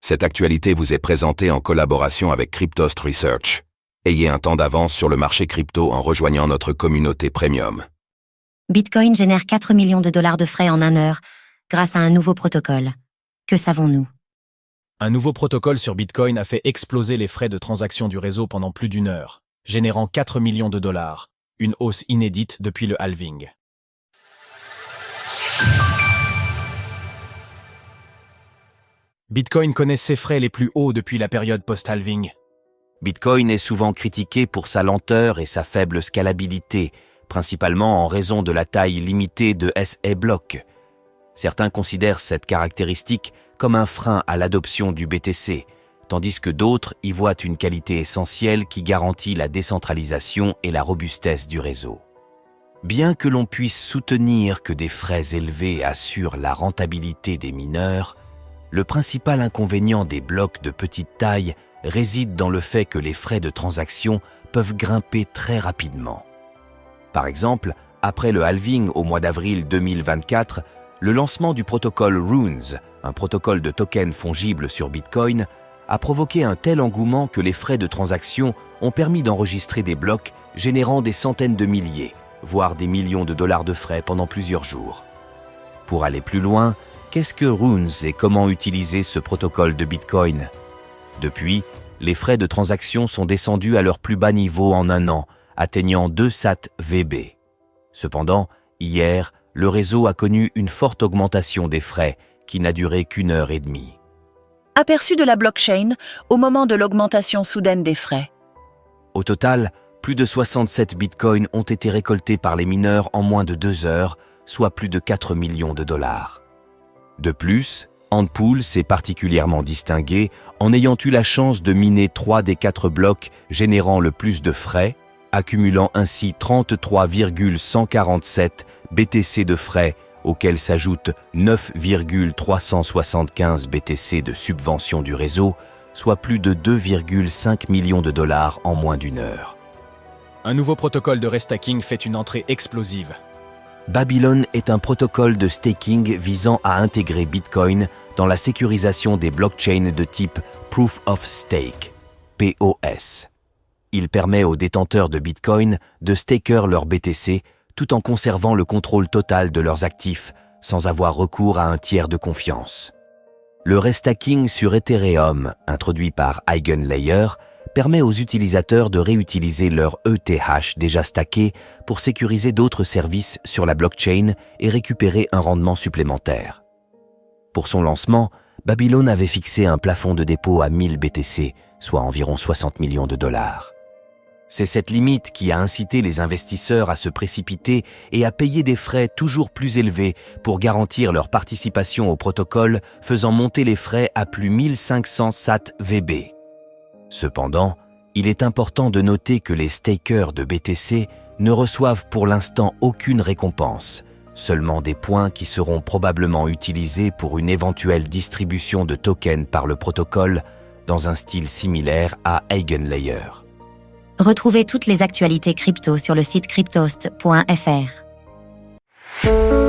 Cette actualité vous est présentée en collaboration avec Cryptost Research. Ayez un temps d'avance sur le marché crypto en rejoignant notre communauté premium. Bitcoin génère 4 millions de dollars de frais en 1 heure grâce à un nouveau protocole. Que savons-nous? Un nouveau protocole sur Bitcoin a fait exploser les frais de transaction du réseau pendant plus d'1 heure, générant 4 millions de dollars, une hausse inédite depuis le halving. Bitcoin connaît ses frais les plus hauts depuis la période post-halving. Bitcoin est souvent critiqué pour sa lenteur et sa faible scalabilité, principalement en raison de la taille limitée de SA blocs. Certains considèrent cette caractéristique comme un frein à l'adoption du BTC, tandis que d'autres y voient une qualité essentielle qui garantit la décentralisation et la robustesse du réseau. Bien que l'on puisse soutenir que des frais élevés assurent la rentabilité des mineurs, le principal inconvénient des blocs de petite taille réside dans le fait que les frais de transaction peuvent grimper très rapidement. Par exemple, après le halving au mois d'avril 2024, le lancement du protocole Runes, un protocole de tokens fongibles sur Bitcoin, a provoqué un tel engouement que les frais de transaction ont permis d'enregistrer des blocs générant des centaines de milliers, voire des millions de dollars de frais pendant plusieurs jours. Pour aller plus loin, qu'est-ce que Runes et comment utiliser ce protocole de Bitcoin? Depuis, les frais de transaction sont descendus à leur plus bas niveau en 1 an, atteignant 2 sats VB. Cependant, hier, le réseau a connu une forte augmentation des frais qui n'a duré qu'1 heure et demie. Aperçu de la blockchain au moment de l'augmentation soudaine des frais. Au total, plus de 67 bitcoins ont été récoltés par les mineurs en moins de 2 heures, soit plus de 4 millions de dollars. De plus, Antpool s'est particulièrement distingué en ayant eu la chance de miner 3 des 4 blocs générant le plus de frais, accumulant ainsi 33,147 BTC de frais, auxquels s'ajoutent 9,375 BTC de subvention du réseau, soit plus de 2,5 millions de dollars en moins d'1 heure. Un nouveau protocole de restacking fait une entrée explosive. Babylon est un protocole de staking visant à intégrer Bitcoin dans la sécurisation des blockchains de type Proof of Stake, POS. Il permet aux détenteurs de Bitcoin de staker leur BTC tout en conservant le contrôle total de leurs actifs sans avoir recours à un tiers de confiance. Le restacking sur Ethereum, introduit par Eigenlayer, permet aux utilisateurs de réutiliser leur ETH déjà stacké pour sécuriser d'autres services sur la blockchain et récupérer un rendement supplémentaire. Pour son lancement, Babylon avait fixé un plafond de dépôt à 1000 BTC, soit environ 60 millions de dollars. C'est cette limite qui a incité les investisseurs à se précipiter et à payer des frais toujours plus élevés pour garantir leur participation au protocole, faisant monter les frais à plus 1500 sats VB. Cependant, il est important de noter que les stakers de BTC ne reçoivent pour l'instant aucune récompense, seulement des points qui seront probablement utilisés pour une éventuelle distribution de tokens par le protocole dans un style similaire à Eigenlayer. Retrouvez toutes les actualités crypto sur le site cryptost.fr.